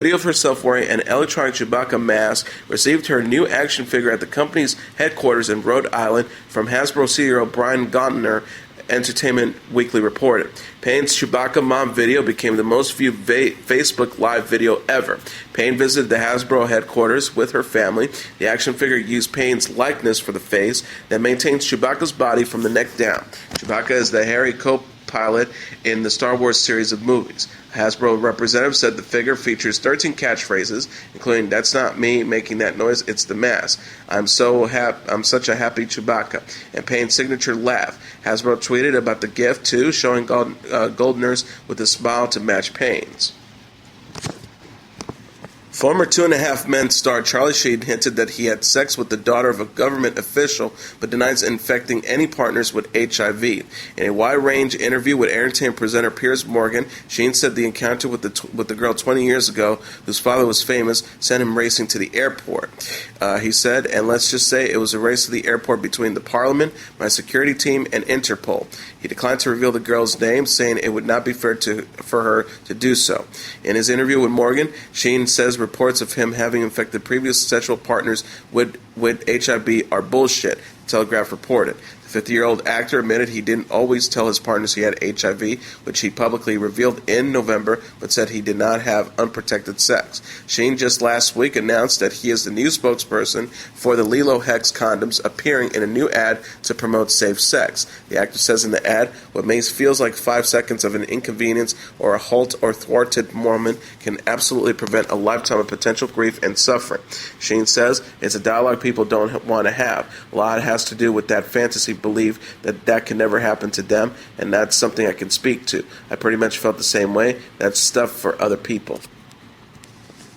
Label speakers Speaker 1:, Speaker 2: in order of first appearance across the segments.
Speaker 1: Video of herself wearing an electronic Chewbacca mask received her new action figure at the company's headquarters in Rhode Island from Hasbro CEO Brian Gontner, Entertainment Weekly reported. Payne's Chewbacca Mom video became the most viewed Facebook Live video ever. Payne visited the Hasbro headquarters with her family. The action figure used Payne's likeness for the face that maintains Chewbacca's body from the neck down. Chewbacca is the hairy co-pilot in the Star Wars series of movies. A Hasbro representative said the figure features 13 catchphrases, including "That's not me making that noise, it's the mask," I'm such a happy Chewbacca," and Payne's signature laugh. Hasbro tweeted about the gift, too, showing Goldner's with a smile to match Payne's. Former Two and a Half Men star Charlie Sheen hinted that he had sex with the daughter of a government official, but denies infecting any partners with HIV. In a wide-range interview with entertainment presenter Piers Morgan, Sheen said the encounter with the girl 20 years ago, whose father was famous, sent him racing to the airport. He said, "And let's just say it was a race to the airport between the Parliament, my security team, and Interpol." He declined to reveal the girl's name, saying it would not be fair for her to do so. In his interview with Morgan, Sheen says reports of him having infected previous sexual partners with HIV are bullshit, the Telegraph reported. The 50-year-old actor admitted he didn't always tell his partners he had HIV, which he publicly revealed in November, but said he did not have unprotected sex. Sheen just last week announced that he is the new spokesperson for the Lilo Hex condoms, appearing in a new ad to promote safe sex. The actor says in the ad, "What may feels like 5 seconds of an inconvenience or a halt or thwarted moment can absolutely prevent a lifetime of potential grief and suffering." Sheen says, "It's a dialogue people don't want to have. A lot has to do with that fantasy believe that can never happen to them, and that's something I can speak to. I pretty much felt the same way. That's stuff for other people."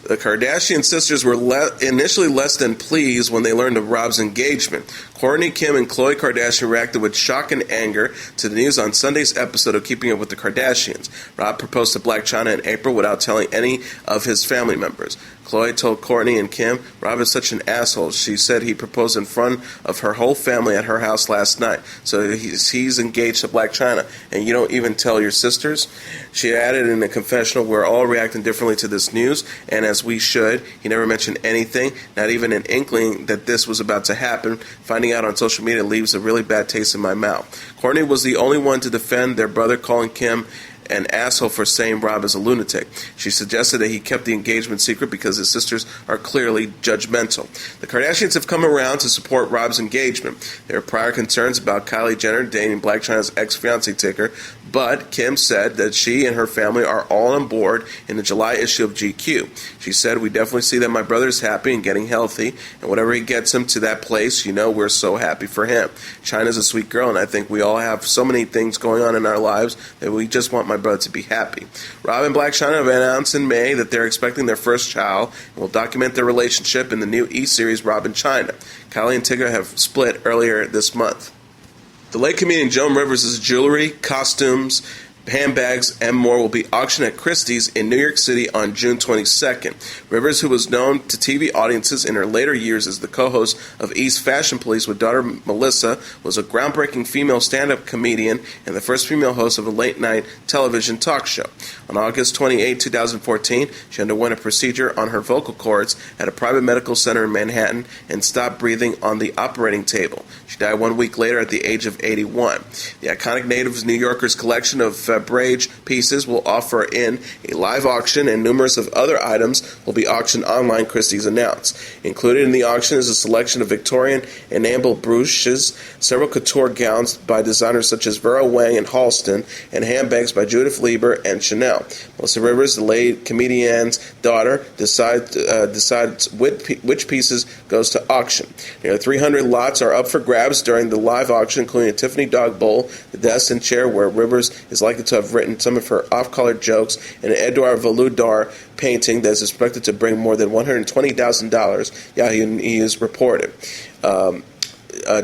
Speaker 1: The Kardashian sisters were initially less than pleased when they learned of Rob's engagement. Kourtney, Kim, and Khloe Kardashian reacted with shock and anger to the news on Sunday's episode of Keeping Up with the Kardashians. Rob proposed to Blac Chyna in April without telling any of his family members. Khloe told Kourtney and Kim, "Rob is such an asshole." She said he proposed in front of her whole family at her house last night. So he's engaged to Blac Chyna, and you don't even tell your sisters? She added in a confessional, "We're all reacting differently to this news, and as we should. He never mentioned anything, not even an inkling that this was about to happen. Finding out on social media leaves a really bad taste in my mouth." Kourtney was the only one to defend their brother, calling Kim an asshole for saying Rob is a lunatic. She suggested that he kept the engagement secret because his sisters are clearly judgmental. The Kardashians have come around to support Rob's engagement. There are prior concerns about Kylie Jenner dating Blac Chyna's ex-fiancé Tigger, but Kim said that she and her family are all on board in the July issue of GQ. She said, "We definitely see that my brother is happy and getting healthy, and whatever he gets him to that place, we're so happy for him. Chyna's a sweet girl, and I think we all have so many things going on in our lives that we just want my brother to be happy." Rob and Blac Chyna have announced in May that they're expecting their first child and will document their relationship in the new E-series Rob and Chyna. Kylie and Tigger have split earlier this month. The late comedian Joan Rivers' jewelry, costumes, handbags, and more will be auctioned at Christie's in New York City on June 22nd. Rivers, who was known to TV audiences in her later years as the co-host of East Fashion Police with daughter Melissa, was a groundbreaking female stand-up comedian and the first female host of a late-night television talk show. On August 28, 2014, she underwent a procedure on her vocal cords at a private medical center in Manhattan and stopped breathing on the operating table. She died 1 week later at the age of 81. The iconic Natives New Yorkers collection of Faberge pieces will offer in a live auction, and numerous of other items will be auctioned online, Christie's announced. Included in the auction is a selection of Victorian enamel brooches, several couture gowns by designers such as Vera Wang and Halston, and handbags by Judith Lieber and Chanel. Melissa Rivers, the late comedian's daughter, decides which pieces goes to auction. Nearly 300 lots are up for grabs during the live auction, including a Tiffany dog bowl, the desk and chair where Rivers is likely to have written some of her off-color jokes, and an Edouard Valoudar painting that is expected to bring more than $120,000, Yahoo News reported.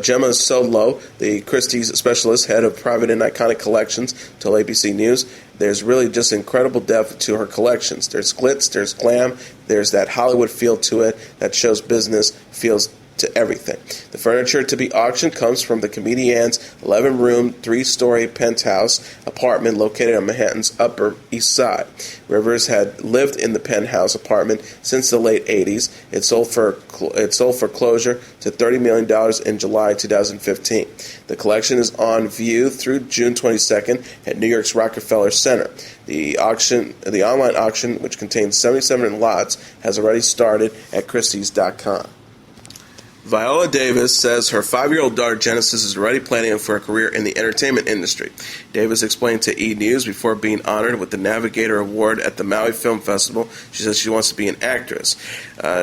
Speaker 1: Gemma Sodlow, the Christie's specialist, head of private and iconic collections, told ABC News, "There's really just incredible depth to her collections. There's glitz, there's glam, there's that Hollywood feel to it that shows business, feels to everything. The furniture to be auctioned comes from the comedian's 11-room, 3-story penthouse apartment located on Manhattan's Upper East Side. Rivers had lived in the penthouse apartment since the late 80s. It sold for closure to $30 million in July 2015. The collection is on view through June 22nd at New York's Rockefeller Center. The online auction, which contains 77 lots, has already started at Christie's.com. Viola Davis says her 5-year-old daughter Genesis is already planning for a career in the entertainment industry. Davis explained to E! News before being honored with the Navigator Award at the Maui Film Festival. She says she wants to be an actress.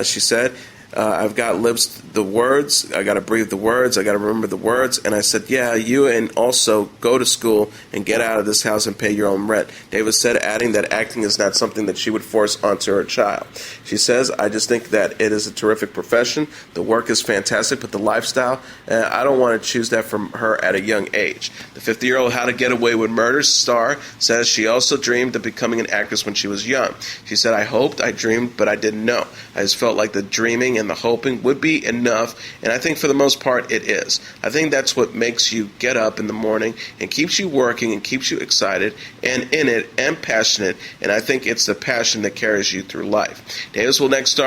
Speaker 1: She said, I've got lips, the words, I got to breathe the words, I got to remember the words. And I said, yeah, you and also go to school and get out of this house and pay your own rent. Davis said, adding that acting is not something that she would force onto her child. She says, I just think that it is a terrific profession. The work is fantastic, but the lifestyle, I don't want to choose that from her at a young age. The 50-year-old How to Get Away with Murder star says she also dreamed of becoming an actress when she was young. She said, I hoped, I dreamed, but I didn't know. I just felt like the dreaming and the hoping would be enough, and I think for the most part it is. I think that's what makes you get up in the morning and keeps you working and keeps you excited and in it and passionate, and I think it's the passion that carries you through life. Davis will next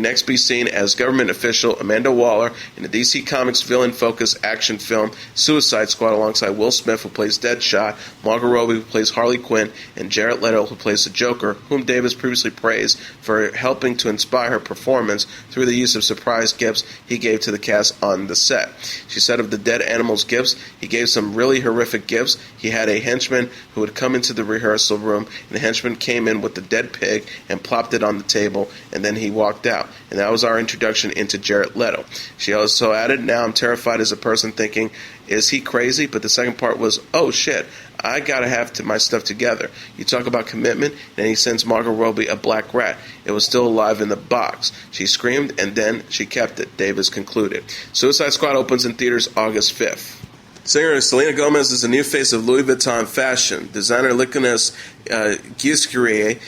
Speaker 1: next be seen as government official Amanda Waller in the DC Comics villain-focused action film Suicide Squad alongside Will Smith, who plays Deadshot, Margot Robbie, who plays Harley Quinn, and Jared Leto, who plays the Joker, whom Davis previously praised for helping to inspire her performance through the use of surprise gifts he gave to the cast on the set. She said of the dead animals' gifts, he gave some really horrific gifts. He had a henchman who would come into the rehearsal room, and the henchman came in with the dead pig and plopped it on the table, and then he walked out. And that was our introduction into Jared Leto. She also added, now I'm terrified as a person thinking, is he crazy? But the second part was, oh shit, I gotta have my stuff together. You talk about commitment, and he sends Margot Robbie a black rat. It was still alive in the box. She screamed, and then she kept it, Davis concluded. Suicide Squad opens in theaters August 5th. Singer Selena Gomez is the new face of Louis Vuitton fashion. Designer Nicolas Xzibit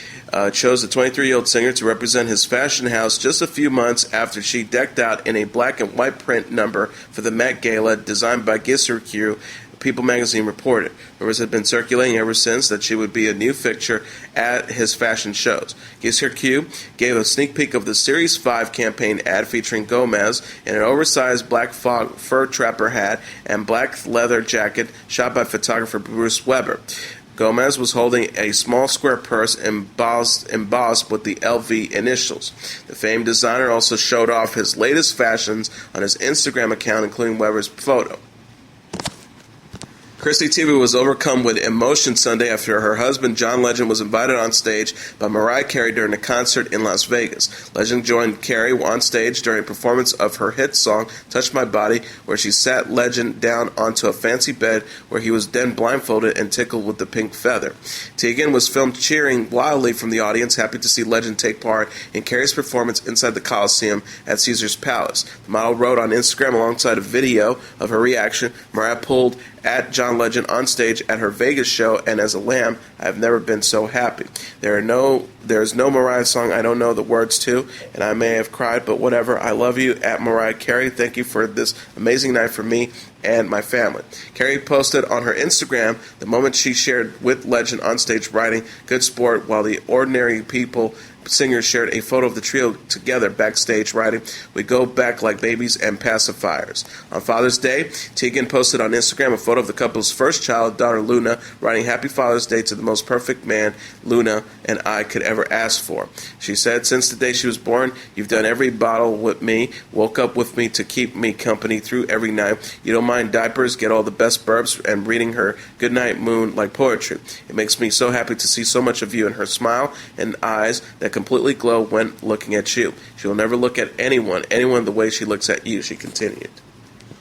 Speaker 1: chose the 23-year-old singer to represent his fashion house just a few months after she decked out in a black and white print number for the Met Gala designed by Xzibit, People magazine reported. Rumors had been circulating ever since that she would be a new fixture at his fashion shows. Xzibit gave a sneak peek of the Series 5 campaign ad featuring Gomez in an oversized black fur trapper hat and black leather jacket shot by photographer Bruce Weber. Gomez was holding a small square purse embossed with the LV initials. The famed designer also showed off his latest fashions on his Instagram account, including Weber's photo. Chrissy Teigen was overcome with emotion Sunday after her husband, John Legend, was invited on stage by Mariah Carey during a concert in Las Vegas. Legend joined Carey on stage during a performance of her hit song, Touch My Body, where she sat Legend down onto a fancy bed where he was then blindfolded and tickled with the pink feather. Teigen was filmed cheering wildly from the audience, happy to see Legend take part in Carey's performance inside the Coliseum at Caesar's Palace. The model wrote on Instagram alongside a video of her reaction, Mariah pulled at John Legend on stage at her Vegas show, and as a lamb, I have never been so happy. There is no Mariah song I don't know the words to, and I may have cried, but whatever. I love you, at Mariah Carey. Thank you for this amazing night for me and my family. Carey posted on her Instagram the moment she shared with Legend on stage writing, good sport, while the Ordinary People singer shared a photo of the trio together backstage writing, we go back like babies and pacifiers. On Father's Day, Teigen posted on Instagram a photo of the couple's first child, daughter Luna, writing Happy Father's Day to the most perfect man Luna and I could ever ask for. She said, since the day she was born, you've done every bottle with me, woke up with me to keep me company through every night. You don't mind diapers, get all the best burps, and reading her Goodnight Moon like poetry. It makes me so happy to see so much of you in her smile and eyes that completely glow when looking at you. She will never look at anyone the way she looks at you, she continued.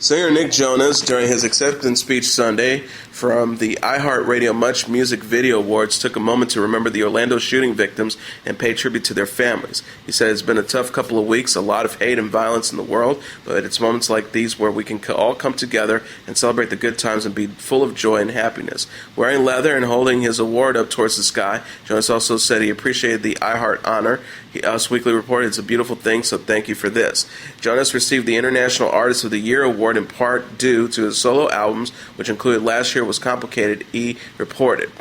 Speaker 1: Singer Nick Jonas, during his acceptance speech Sunday from the iHeartRadio Much Music Video Awards, took a moment to remember the Orlando shooting victims and pay tribute to their families. He said, "It's been a tough couple of weeks, a lot of hate and violence in the world, but it's moments like these where we can all come together and celebrate the good times and be full of joy and happiness." Wearing leather and holding his award up towards the sky, Jonas also said he appreciated the iHeart honor. Us Weekly reported, "It's a beautiful thing, so thank you for this." Jonas received the International Artist of the Year award in part due to his solo albums, which included Last Year Was Complicated, he reported.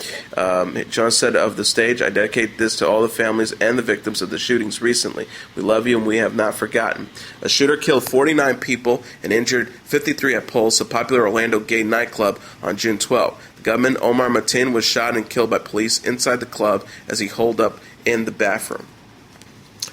Speaker 1: Jonas said of the stage, "I dedicate this to all the families and the victims of the shootings recently. We love you and we have not forgotten." A shooter killed 49 people and injured 53 at Pulse, a popular Orlando gay nightclub, on June 12. The gunman, Omar Matin, was shot and killed by police inside the club as he holed up in the bathroom.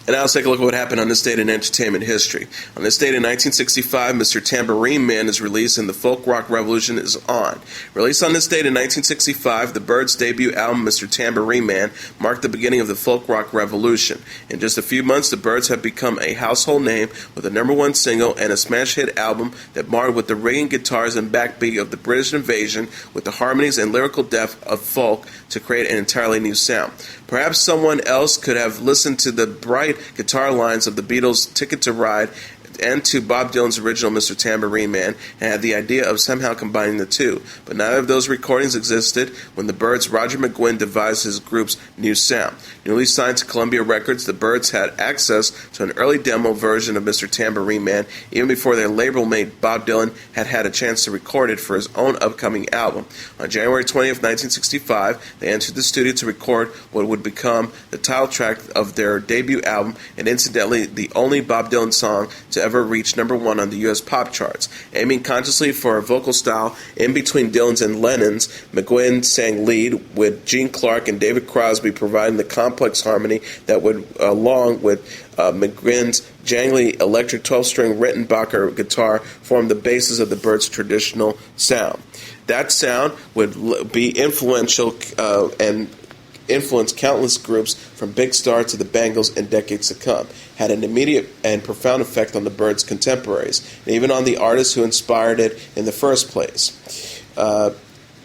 Speaker 1: And now let's take a look at what happened on this date in entertainment history. On this date in 1965, Mr. Tambourine Man is released and the folk rock revolution is on. Released on this date in 1965, the Byrds' debut album, Mr. Tambourine Man, marked the beginning of the folk rock revolution. In just a few months, the Byrds have become a household name with a #1 single and a smash hit album that marred with the ringing guitars and backbeat of the British invasion with the harmonies and lyrical depth of folk to create an entirely new sound. Perhaps someone else could have listened to the bright guitar lines of the Beatles' Ticket to Ride and to Bob Dylan's original Mr. Tambourine Man and had the idea of somehow combining the two. But neither of those recordings existed when the Byrds' Roger McGuinn devised his group's new sound. Newly signed to Columbia Records, the Byrds had access to an early demo version of Mr. Tambourine Man even before their label mate Bob Dylan had had a chance to record it for his own upcoming album. On January 20th, 1965, they entered the studio to record what would become the title track of their debut album and incidentally the only Bob Dylan song to ever reached #1 on the U.S. pop charts. Aiming consciously for a vocal style in between Dylan's and Lennon's, McGuinn sang lead, with Gene Clark and David Crosby providing the complex harmony that would, along with McGuinn's jangly electric 12-string Rittenbacher guitar, form the basis of the Byrds' traditional sound. That sound would be influential and influenced countless groups from Big Star to the Bangles in decades to come, had an immediate and profound effect on the Byrds' contemporaries, and even on the artists who inspired it in the first place.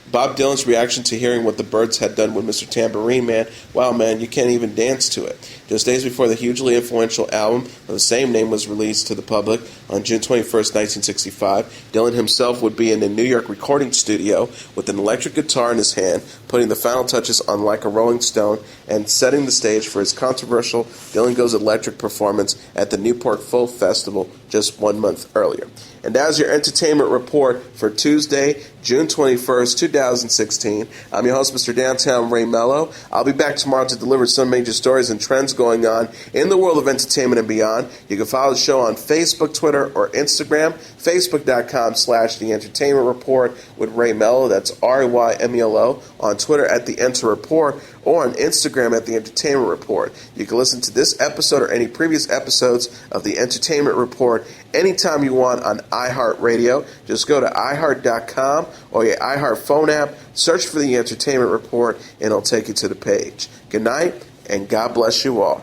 Speaker 1: Bob Dylan's reaction to hearing what the Byrds had done with Mr. Tambourine Man, "Wow, man, you can't even dance to it." Just days before the hugely influential album of the same name was released to the public on June 21st, 1965, Dylan himself would be in a New York recording studio with an electric guitar in his hand, putting the final touches on Like a Rolling Stone and setting the stage for his controversial Dylan Goes Electric performance at the Newport Folk Festival just 1 month earlier. And that is your entertainment report for Tuesday, June 21st, 2016. I'm your host, Mr. Downtown Ray Melo. I'll be back tomorrow to deliver some major stories and trends going on in the world of entertainment and beyond. You can follow the show on Facebook, Twitter, or Instagram. Facebook.com/The Entertainment Report with Ray Melo. That's RAYMELO. On Twitter at The Enter Report, or on Instagram at The Entertainment Report. You can listen to this episode or any previous episodes of The Entertainment Report anytime you want on iHeartRadio. Just go to iHeart.com or your iHeart phone app, search for The Entertainment Report, and it'll take you to the page. Good night, and God bless you all.